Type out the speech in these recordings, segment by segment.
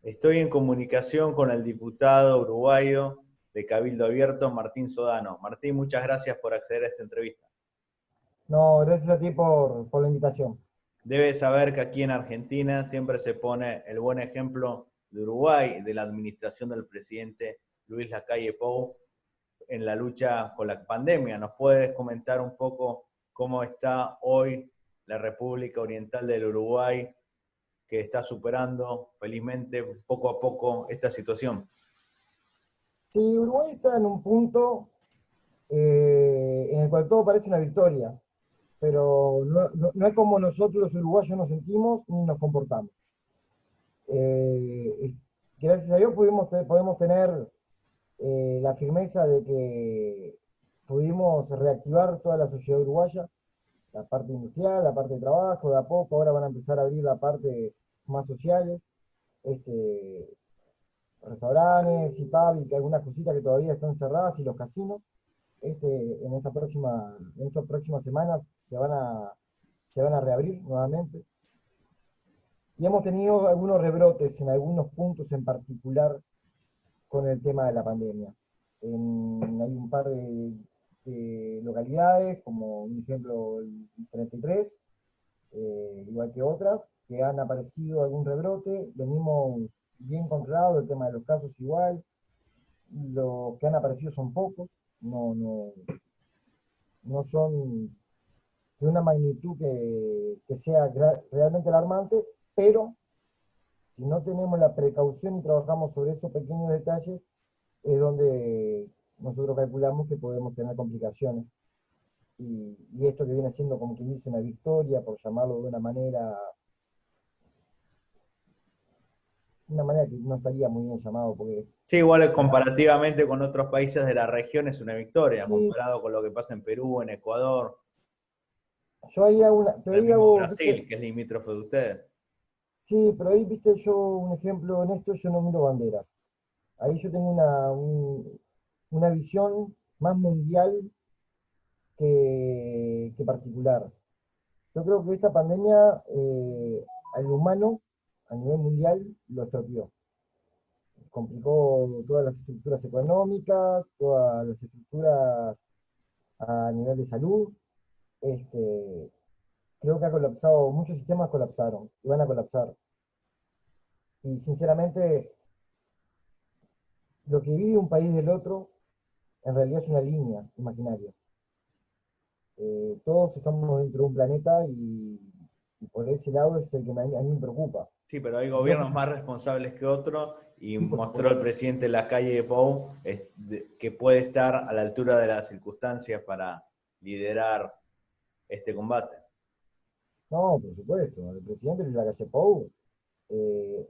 Estoy en comunicación con el diputado uruguayo de Cabildo Abierto, Martín Sodano. Martín, muchas gracias por acceder a esta entrevista. No, gracias a ti por la invitación. Debes saber que aquí en Argentina siempre se pone el buen ejemplo de Uruguay, de la administración del presidente Luis Lacalle Pou en la lucha con la pandemia. ¿Nos puedes comentar un poco cómo está hoy la República Oriental del Uruguay, que está superando felizmente poco a poco esta situación? Sí, Uruguay está en un punto en el cual todo parece una victoria, pero no es como nosotros los uruguayos nos sentimos ni nos comportamos. Eh, Gracias a Dios podemos tener la firmeza de que pudimos reactivar toda la sociedad uruguaya, la parte industrial, la parte de trabajo, de a poco, ahora van a empezar a abrir la parte más sociales. Este, Restaurantes y pub y que algunas cositas que todavía están cerradas y los casinos, en estas próximas semanas se van a reabrir nuevamente. Y hemos tenido algunos rebrotes en algunos puntos en particular con el tema de la pandemia. Hay un par de localidades, como un ejemplo el 33, igual que otras, que han aparecido algún rebrote. Venimos bien controlados, el tema de los casos igual. Los que han aparecido son pocos, no, no son de una magnitud que sea realmente alarmante, pero si no tenemos la precaución y trabajamos sobre esos pequeños detalles, es donde nosotros calculamos que podemos tener complicaciones. Y esto que viene siendo, como quien dice, una victoria, por llamarlo de una manera que no estaría muy bien llamado, porque Sí, igual comparativamente con otros países de la región es una victoria, sí, comparado con lo que pasa en Perú, en Ecuador, yo ahí hago una, pero el ahí mismo hago, ¿viste? Brasil, que es limítrofe de ustedes. Sí, pero ahí, viste, yo un ejemplo en esto, yo no miro banderas. Ahí yo tengo una visión más mundial que particular. Yo creo que esta pandemia al humano a nivel mundial lo estropeó. Complicó todas las estructuras económicas, todas las estructuras a nivel de salud. Este, Creo que ha colapsado, muchos sistemas colapsaron y van a colapsar. Y sinceramente, lo que divide un país del otro en realidad es una línea imaginaria. Todos estamos dentro de un planeta y por ese lado es el que a mí me preocupa. Sí, pero hay Yo, gobiernos más responsables que otros y sí, por mostró el supuesto. presidente Lacalle Pou que puede estar a la altura de las circunstancias para liderar este combate. No, por supuesto. El presidente Luis Lacalle Pou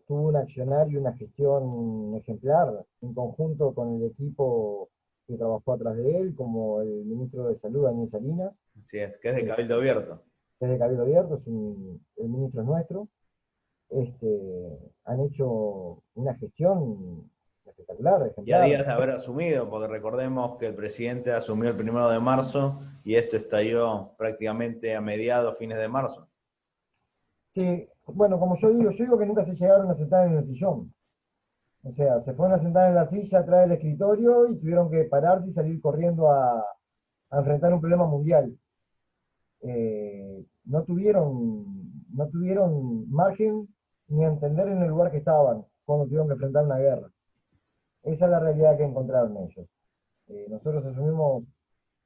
tuvo un accionar y una gestión ejemplar en conjunto con el equipo que trabajó atrás de él, como el ministro de Salud, Daniel Salinas, Así es, que es de eh, Cabildo Abierto. desde Cabildo Abierto, el ministro es nuestro. Han hecho una gestión espectacular, Y a ejemplar. días de haber asumido, porque recordemos que el presidente asumió el 1 de marzo y esto estalló prácticamente a mediados, fines de marzo. Sí, bueno, como yo digo que nunca se llegaron a sentar en el sillón. O sea, se fueron a sentar en la silla atrás del escritorio y tuvieron que pararse y salir corriendo a enfrentar un problema mundial. No tuvieron margen ni entender en el lugar que estaban cuando tuvieron que enfrentar una guerra. Esa es la realidad que encontraron ellos. Nosotros asumimos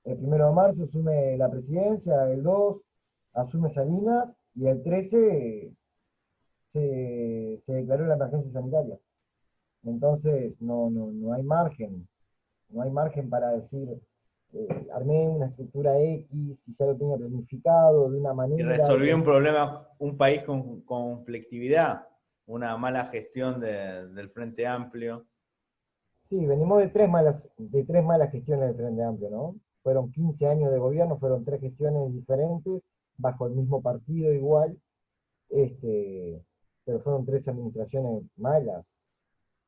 el 1 de marzo, asume la presidencia, el 2 asume Salinas y el 13 se declaró la emergencia sanitaria. Entonces no hay margen, no hay margen para decir, armé una estructura X y ya lo tenía planificado de una Y manera. resolvió un problema, un país con conflictividad, una mala gestión del Frente Amplio. Sí, venimos de tres malas gestiones del Frente Amplio, ¿no? Fueron 15 años de gobierno, fueron tres gestiones diferentes, bajo el mismo partido igual, este, pero fueron tres administraciones malas,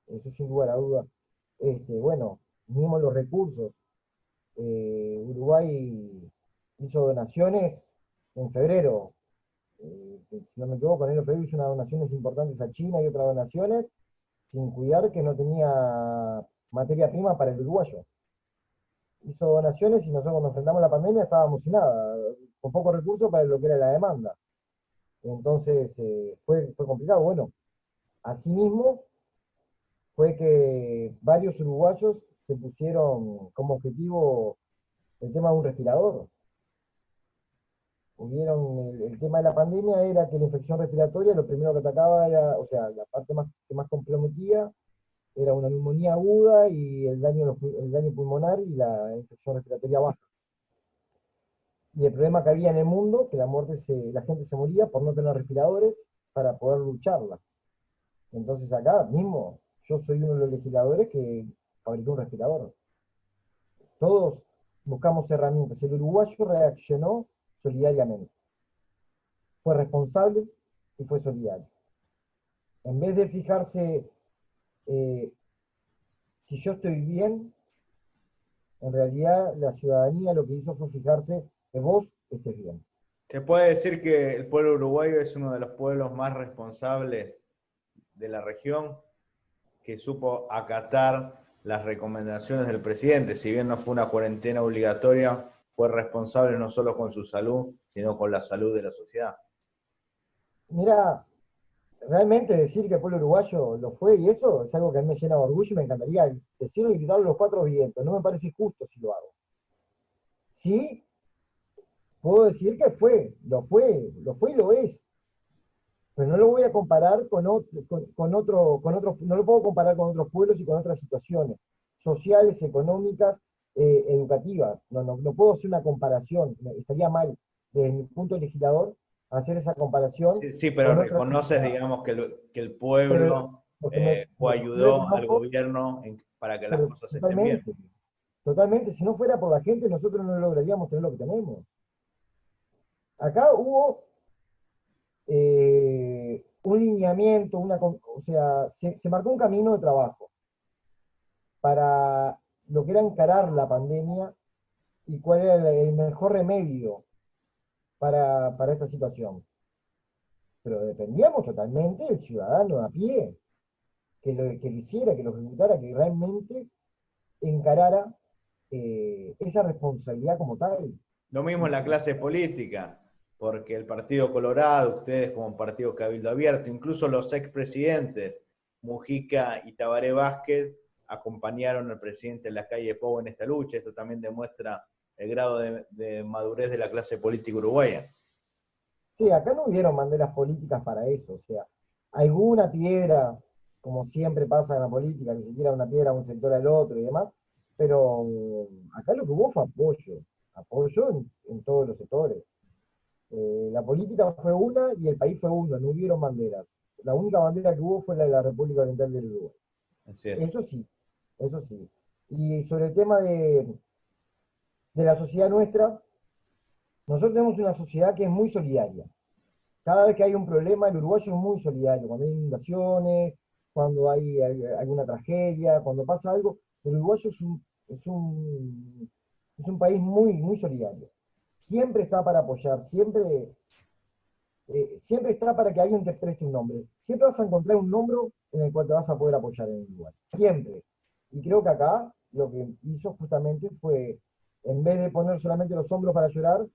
eso sin lugar a duda. Bueno, mismos los recursos. Uruguay hizo donaciones en febrero, si no me equivoco, en enero febrero hizo unas donaciones importantes a China y otras donaciones, sin cuidar que no tenía materia prima para el uruguayo. Hizo donaciones y nosotros cuando enfrentamos la pandemia estábamos sin nada, con pocos recursos para lo que era la demanda. Entonces fue complicado. Bueno, asimismo fue que varios uruguayos se pusieron como objetivo el tema de un respirador. El tema de la pandemia era que la infección respiratoria lo primero que atacaba era, o sea, la parte más, que más comprometía era una neumonía aguda y el daño pulmonar y la infección respiratoria baja. Y el problema que había en el mundo, que la gente se moría por no tener respiradores para poder lucharla. Entonces acá mismo, yo soy uno de los legisladores que fabricó un respirador. Todos buscamos herramientas. El uruguayo reaccionó solidariamente. Fue responsable y fue solidario. En vez de fijarse eh, si yo estoy bien, en realidad la ciudadanía lo que hizo fue fijarse que vos estés bien. Se puede decir que el pueblo uruguayo es uno de los pueblos más responsables de la región, que supo acatar las recomendaciones del presidente. Si bien no fue una cuarentena obligatoria, fue responsable no solo con su salud, sino con la salud de la sociedad. Mira, realmente decir que el pueblo uruguayo lo fue y eso es algo que a mí me llena de orgullo y me encantaría decirlo y gritarlo a los cuatro vientos. No me parece justo si lo hago. Sí, puedo decir que lo fue y lo es. Pero no lo voy a comparar con otro, no lo puedo comparar con otros pueblos y con otras situaciones sociales, económicas, educativas. No puedo hacer una comparación, estaría mal desde mi punto de legislador hacer esa comparación Sí, sí, pero con otras reconoces, sociedades. digamos, que el Pero, pueblo porque o yo ayudó al reconozco, gobierno para que las pero cosas estén bien. totalmente, totalmente, si no fuera por la gente, nosotros no lograríamos tener lo que tenemos. Acá hubo un lineamiento, o sea, se marcó un camino de trabajo para lo que era encarar la pandemia y cuál era el mejor remedio para esta situación. Pero dependíamos totalmente del ciudadano de a pie, que lo hiciera, que lo ejecutara, que realmente encarara esa responsabilidad como tal. Lo mismo Y en la sí, clase política, porque el Partido Colorado, ustedes como Partido Cabildo Abierto, incluso los expresidentes Mujica y Tabaré Vázquez acompañaron al presidente Lacalle Pou en esta lucha. Esto también demuestra el grado de madurez de la clase política uruguaya. sí, acá no hubieron banderas políticas para eso, o sea, alguna piedra, como siempre pasa en la política, que se tira una piedra a un sector al otro y demás, pero acá lo que hubo fue apoyo en todos los sectores. La política fue una y el país fue uno, no hubieron banderas. La única bandera que hubo fue la de la República Oriental del Uruguay. Así es. Eso sí, eso sí. Y sobre el tema de la sociedad nuestra, nosotros tenemos una sociedad que es muy solidaria. Cada vez que hay un problema, el uruguayo es muy solidario. Cuando hay inundaciones, cuando hay alguna tragedia, cuando pasa algo, el uruguayo es un país muy, muy solidario. Siempre está para apoyar, siempre está para que alguien te preste un nombre. Siempre vas a encontrar un hombro en el cual te vas a poder apoyar en el lugar. Siempre. Y creo que acá lo que hizo justamente fue, en vez de poner solamente los hombros para llorar,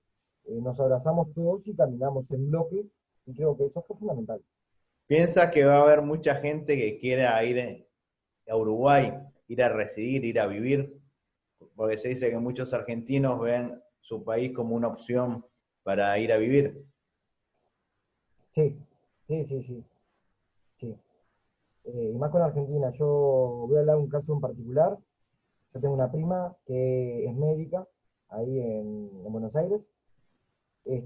nos abrazamos todos y caminamos en bloque. Y creo que eso fue fundamental. Piensa que va a haber mucha gente que quiera ir a Uruguay, ir a residir, ir a vivir, porque se dice que muchos argentinos ven su país como una opción para ir a vivir. Sí, sí, sí, sí, sí. Y más con Argentina. Yo voy a hablar de un caso en particular. Yo tengo una prima que es médica ahí en Buenos Aires. Y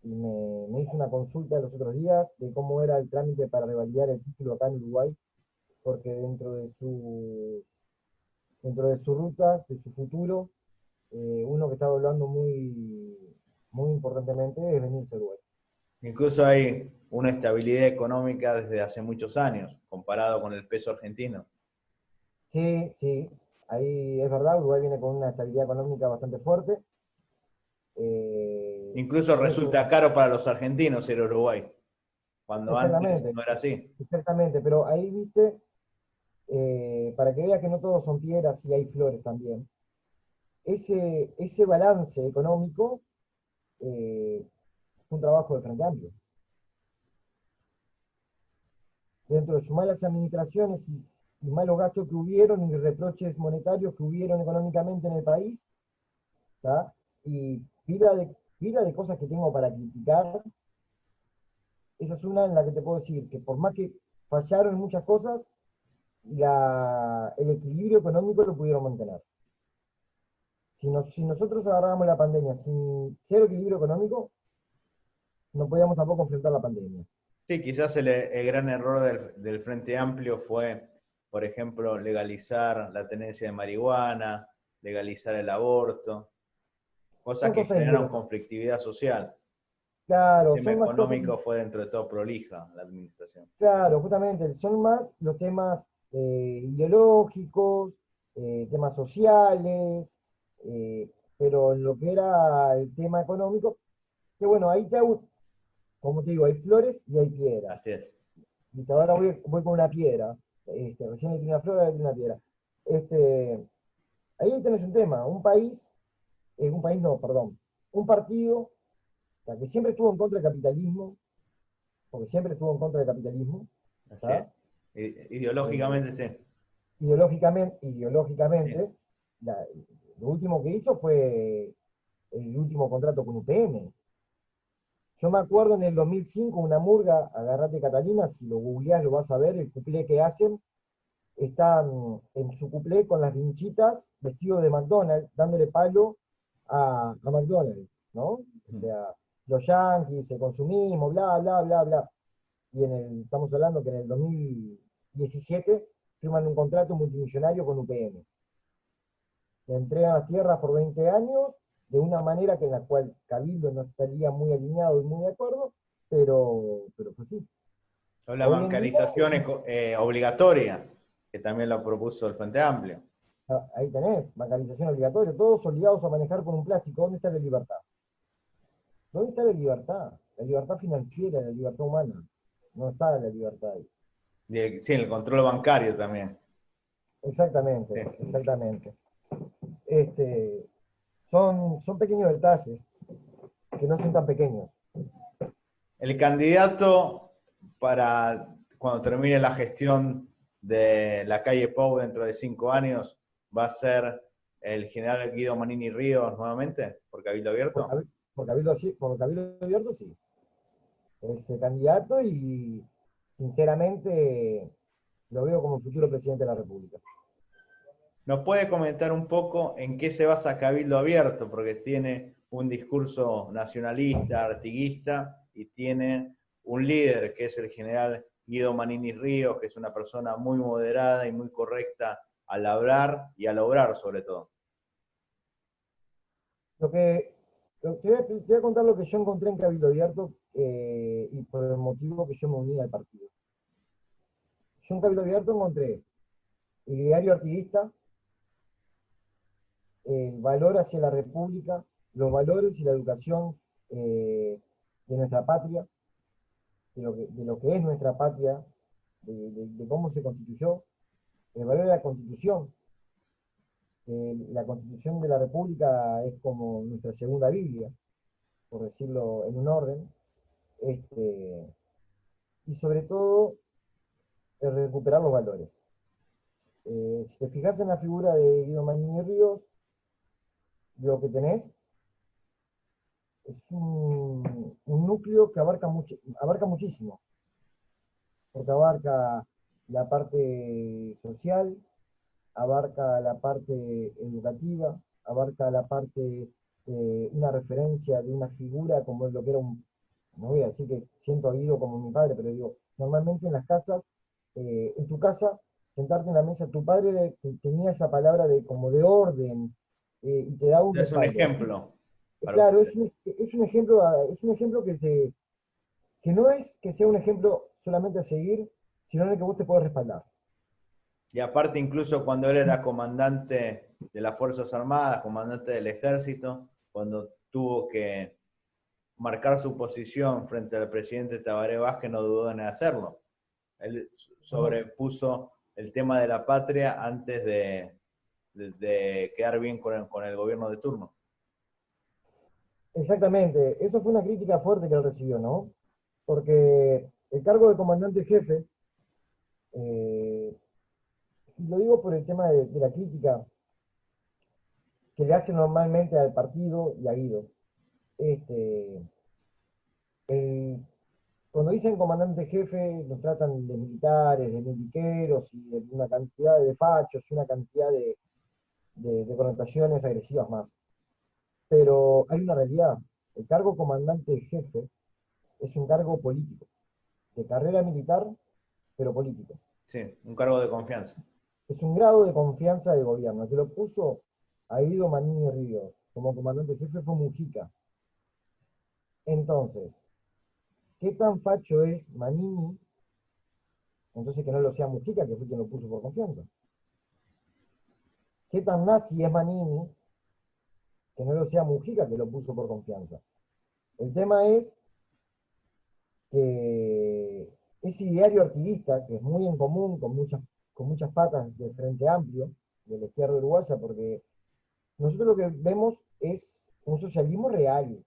me hizo una consulta los otros días de cómo era el trámite para revalidar el título acá en Uruguay, porque dentro de sus rutas, de su futuro, uno que estaba hablando muy, muy importantemente es venirse a Uruguay. Incluso hay una estabilidad económica desde hace muchos años, comparado con el peso argentino. Sí, sí, ahí es verdad, Uruguay viene con una estabilidad económica bastante fuerte. eh, Incluso eso, resulta caro para los argentinos ir a Uruguay, cuando antes exactamente, no era así. exactamente, pero ahí, viste, para que veas que no todos son piedras y hay flores también. Ese balance económico fue un trabajo del Frente Amplio. Dentro de sus malas administraciones y malos gastos que hubieron y reproches monetarios que hubieron económicamente en el país, ¿tá? Y pila de cosas que tengo para criticar, esa es una en la que te puedo decir que por más que fallaron en muchas cosas, el equilibrio económico lo pudieron mantener. Si nosotros agarrábamos la pandemia sin cero equilibrio económico, no podíamos tampoco enfrentar la pandemia. Sí, quizás el gran error del Frente Amplio fue, por ejemplo, legalizar la tenencia de marihuana, legalizar el aborto, cosas Son que cosas generaron ideológicas. conflictividad social. El Claro, tema son más cosas, económico fue dentro de todo prolija, la administración. claro, justamente, son más los temas ideológicos, temas sociales, pero en lo que era el tema económico, que bueno, como te digo, hay flores y hay piedras. Así es. Viste, ahora voy con una piedra. Recién le tiré una flor, ahora le tiré una piedra. Este, ahí tenés un tema. Un país no, perdón. Un partido, o sea, que siempre estuvo en contra del capitalismo, porque siempre estuvo en contra del capitalismo, Así es. ¿tá? Eh, Ideológicamente, sí. Sí. ideológicamente, la- lo último que hizo fue el último contrato con UPM. Yo me acuerdo en el 2005, una murga, agarrate Catalina, si lo googleás lo vas a ver, el cuplé que hacen, están en su cuplé con las vinchitas, vestidos de McDonald's, dándole palo a McDonald's, ¿no? O Ujú. sea, los yanquis, el consumismo, bla, bla, bla, bla. Y estamos hablando que en el 2017 firman un contrato multimillonario con UPM. Le entregan las tierras por 20 años, de una manera que en la cual Cabildo no estaría muy alineado y muy de acuerdo, pero pues sí. O la Hoy en día bancarización obligatoria, que también lo propuso el Frente Amplio. ahí tenés, bancarización obligatoria, todos obligados a manejar con un plástico. ¿Dónde está la libertad? ¿Dónde está la libertad? La libertad financiera, la libertad humana. No está la libertad ahí. Sí, el control bancario también. Exactamente, Sí. exactamente. Este, son pequeños detalles que no son tan pequeños. El candidato para cuando termine la gestión de la calle Pou dentro de 5 años va a ser el general Guido Manini Ríos nuevamente, por Cabildo Por, Abierto. cabi- por cabildo abierto, sí. Es el candidato y sinceramente lo veo como futuro presidente de la República. ¿Nos puede comentar un poco en qué se basa Cabildo Abierto? Porque tiene un discurso nacionalista, artiguista, y tiene un líder que es el general Guido Manini Ríos, que es una persona muy moderada y muy correcta al hablar y al obrar sobre todo. Lo que, te voy a contar lo que yo encontré en Cabildo Abierto y por el motivo que yo me uní al partido. Yo en Cabildo Abierto encontré el ideario artiguista, el valor hacia la República, los valores y la educación de nuestra patria, de lo que es nuestra patria, de cómo se constituyó, el valor de la Constitución. La Constitución de la República es como nuestra segunda Biblia, por decirlo en un orden. Este, y sobre todo recuperar los valores. Si te fijas en la figura de Guido Manini Ríos, lo que tenés es un núcleo que abarca muchísimo, porque abarca la parte social, abarca la parte educativa, abarca la parte, una referencia de una figura como es lo que era no voy a decir que siento a Guido como mi padre, pero digo, normalmente en las casas, en tu casa, sentarte en la mesa, tu padre tenía esa palabra de como de orden y te daba un Es un respaldo. Así, ejemplo para claro, ustedes. es un ejemplo que no es que sea un ejemplo solamente a seguir, sino en el que vos te podés respaldar. Y aparte, incluso cuando él era comandante de las Fuerzas Armadas, comandante del Ejército, cuando tuvo que marcar su posición frente al presidente Tabaré Vázquez, no dudó en hacerlo. Él No, no, sobrepuso el tema de la patria antes de quedar bien con el gobierno de turno. Exactamente, eso fue una crítica fuerte que él recibió, ¿no? Porque el cargo de comandante jefe, eh, y lo digo por el tema de la crítica que le hacen normalmente al partido y a Guido. Este, el- Cuando dicen comandante jefe, nos tratan de militares, de miliqueros y de una cantidad de fachos y una cantidad de connotaciones agresivas más. Pero hay una realidad. El cargo comandante jefe es un cargo político, de carrera militar, pero político. Sí, un cargo de confianza. Es un grado de confianza del gobierno. El que lo puso a Guido Manini Ríos como comandante jefe fue Mujica. Entonces, ¿qué tan facho es Manini? Entonces que no lo sea Mujica, que fue quien lo puso por confianza. ¿Qué tan nazi es Manini? Que no lo sea Mujica, que lo puso por confianza. El tema es que ese ideario artiguista, que es muy en común con muchas patas del Frente Amplio, de la izquierda uruguaya, porque nosotros lo que vemos es un socialismo real,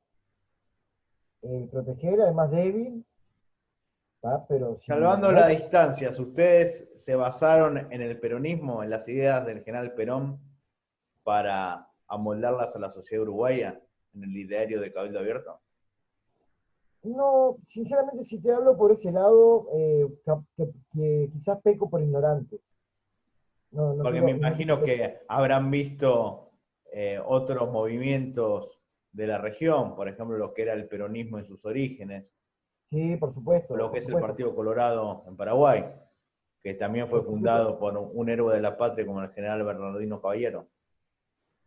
proteger al más débil, ¿tá? Pero si Salvando no, las distancias, ¿ustedes se basaron en el peronismo, en las ideas del general Perón, para amoldarlas a la sociedad uruguaya, en el ideario de Cabildo Abierto? no, sinceramente si te hablo por ese lado, que quizás peco por ignorante. No, Porque me no quiero imagino ser. que habrán visto otros movimientos de la región, por ejemplo, lo que era el peronismo en sus orígenes, Sí, o lo que por es el supuesto, Partido Colorado en Paraguay, que también fue por supuesto. fundado por un héroe de la patria como el general Bernardino Caballero.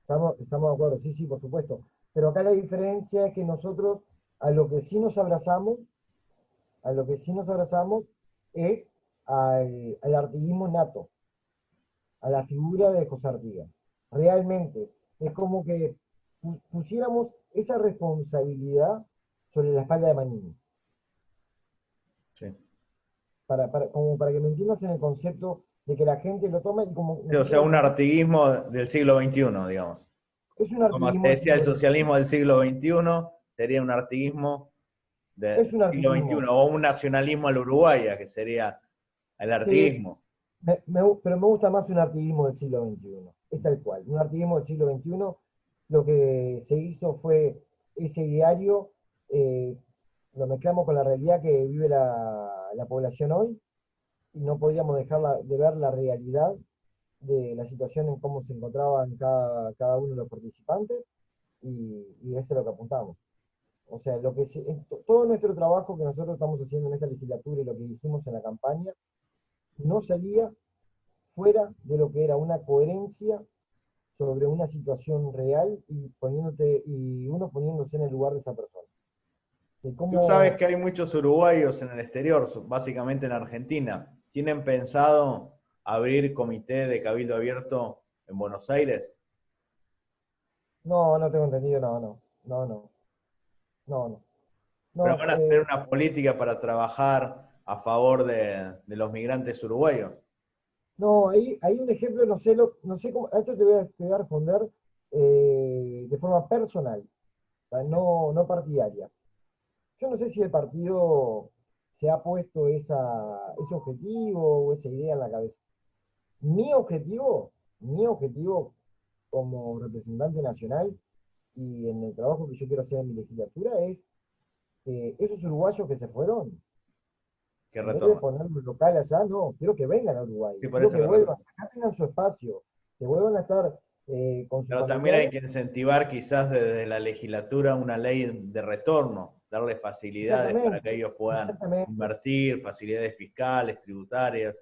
Estamos de acuerdo, sí, sí, por supuesto. Pero acá la diferencia es que nosotros a lo que sí nos abrazamos, a lo que sí nos abrazamos es al artiguismo nato, a la figura de José Artigas. Realmente, es como que pusiéramos esa responsabilidad sobre la espalda de Manini. Sí. Como para que me entiendas en el concepto de que la gente lo toma y como Sí, o nosotros sea, lo un sentimos, artiguismo del siglo XXI, digamos. es un Como artiguismo te del decía, el siglo XXI. socialismo del siglo XXI sería un artiguismo Es del un siglo XXI, artiguismo, o un nacionalismo a la uruguaya, que sería el sí, artiguismo. pero me gusta más un artiguismo del siglo XXI. Es tal cual. Un artiguismo del siglo XXI, lo que se hizo fue ese ideario, eh, lo mezclamos con la realidad que vive la población hoy y no podíamos dejar de ver la realidad de la situación en cómo se encontraban cada uno de los participantes y eso es lo que apuntamos. O sea, todo nuestro trabajo que nosotros estamos haciendo en esta legislatura y lo que dijimos en la campaña no salía fuera de lo que era una coherencia sobre una situación real y uno poniéndose en el lugar de esa persona. De Tú sabes cómo, que hay muchos uruguayos en el exterior, básicamente en Argentina. ¿Tienen pensado abrir comité de cabildo abierto en Buenos Aires? no, no tengo entendido, no. Pero No, van a hacer una política para trabajar a favor de los migrantes uruguayos. no, ahí hay un ejemplo, no sé cómo, a esto te voy a responder de forma personal, o sea, no partidaria. Yo no sé si el partido se ha puesto ese objetivo o esa idea en la cabeza. Mi objetivo como representante nacional y en el trabajo que yo quiero hacer en mi legislatura es que esos uruguayos que se fueron, Que en vez de retornan. poner un local allá, no, quiero que vengan a Uruguay, Sí, por quiero eso que que vuelvan, retornan. acá tengan su espacio, que vuelvan a estar con sus Pero también hay familiares. que incentivar quizás desde la legislatura una ley de retorno, darle facilidades para que Exactamente, ellos puedan exactamente. invertir, facilidades fiscales, tributarias.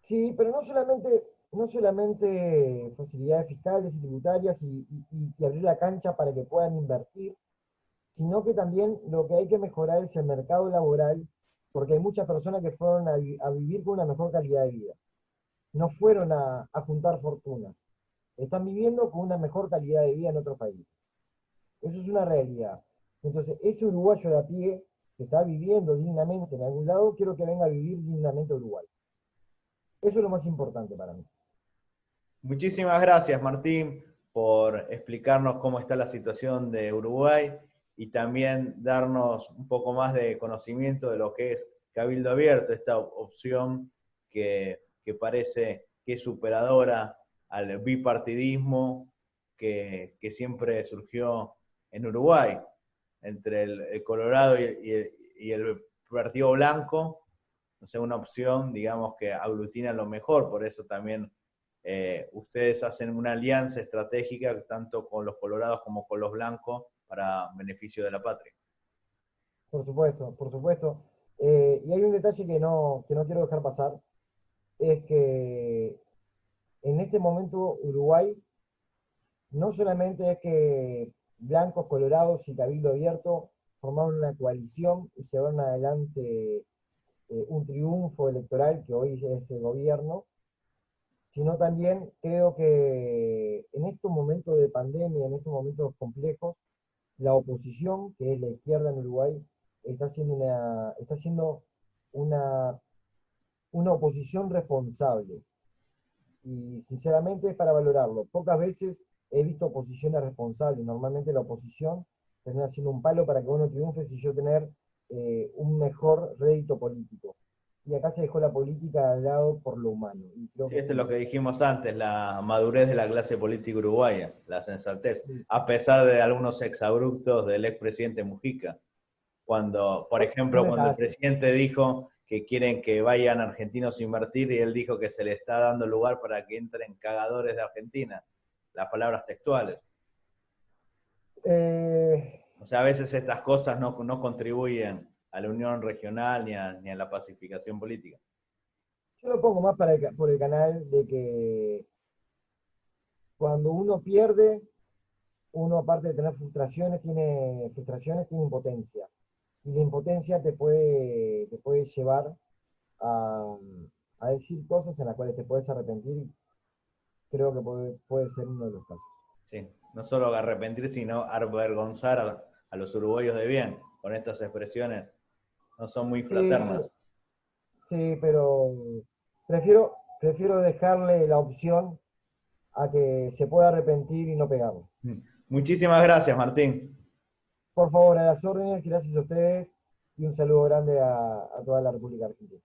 Sí, pero no solamente facilidades fiscales y tributarias y abrir la cancha para que puedan invertir, sino que también lo que hay que mejorar es el mercado laboral, porque hay muchas personas que fueron a vivir con una mejor calidad de vida. No fueron a juntar fortunas. Están viviendo con una mejor calidad de vida en otros países. Eso es una realidad. Entonces, ese uruguayo de a pie que está viviendo dignamente en algún lado, quiero que venga a vivir dignamente a Uruguay. Eso es lo más importante para mí. Muchísimas gracias, Martín, por explicarnos cómo está la situación de Uruguay y también darnos un poco más de conocimiento de lo que es Cabildo Abierto, esta opción que parece que es superadora al bipartidismo que siempre surgió en Uruguay, entre el Colorado y el Partido Blanco. O sea, una opción, digamos, que aglutina lo mejor, por eso también ustedes hacen una alianza estratégica tanto con los colorados como con los blancos para beneficio de la patria. Por supuesto, por supuesto. Y hay un detalle que no quiero dejar pasar, es que en este momento Uruguay no solamente es que blancos, colorados y cabildo abierto formaron una coalición y llevaron adelante un triunfo electoral que hoy es el gobierno, sino también creo que en estos momentos de pandemia, en estos momentos complejos, la oposición, que es la izquierda en Uruguay, está haciendo una, una oposición responsable. Y sinceramente es para valorarlo. Pocas veces he visto oposiciones responsables. Normalmente la oposición termina haciendo un palo para que uno triunfe y yo tener un mejor rédito político. Y acá se dejó la política al lado por lo humano. Y creo Sí, que esto esto es es lo que dijimos antes, la madurez de la clase política uruguaya, la sensatez, sí, a pesar de algunos exabruptos del expresidente Mujica. Cuando, por un ejemplo, cuando el detalle. presidente dijo que quieren que vayan argentinos a invertir y él dijo que se le está dando lugar para que entren cagadores de Argentina, las palabras textuales. Eh, O sea, a veces estas cosas no contribuyen a la unión regional ni a la pacificación política. yo lo pongo más por el canal de que cuando uno pierde, uno aparte de tener frustraciones, tiene impotencia. Y la impotencia te puede llevar a, a decir cosas en las cuales te puedes arrepentir. Creo que puede ser uno de los casos. Sí, no solo arrepentir, sino avergonzar a los uruguayos de bien con estas expresiones. No son muy Sí, fraternas. pero prefiero dejarle la opción a que se pueda arrepentir y no pegarlo. Muchísimas gracias, Martín. Por favor, a las órdenes, gracias a ustedes y un saludo grande a toda la República Argentina.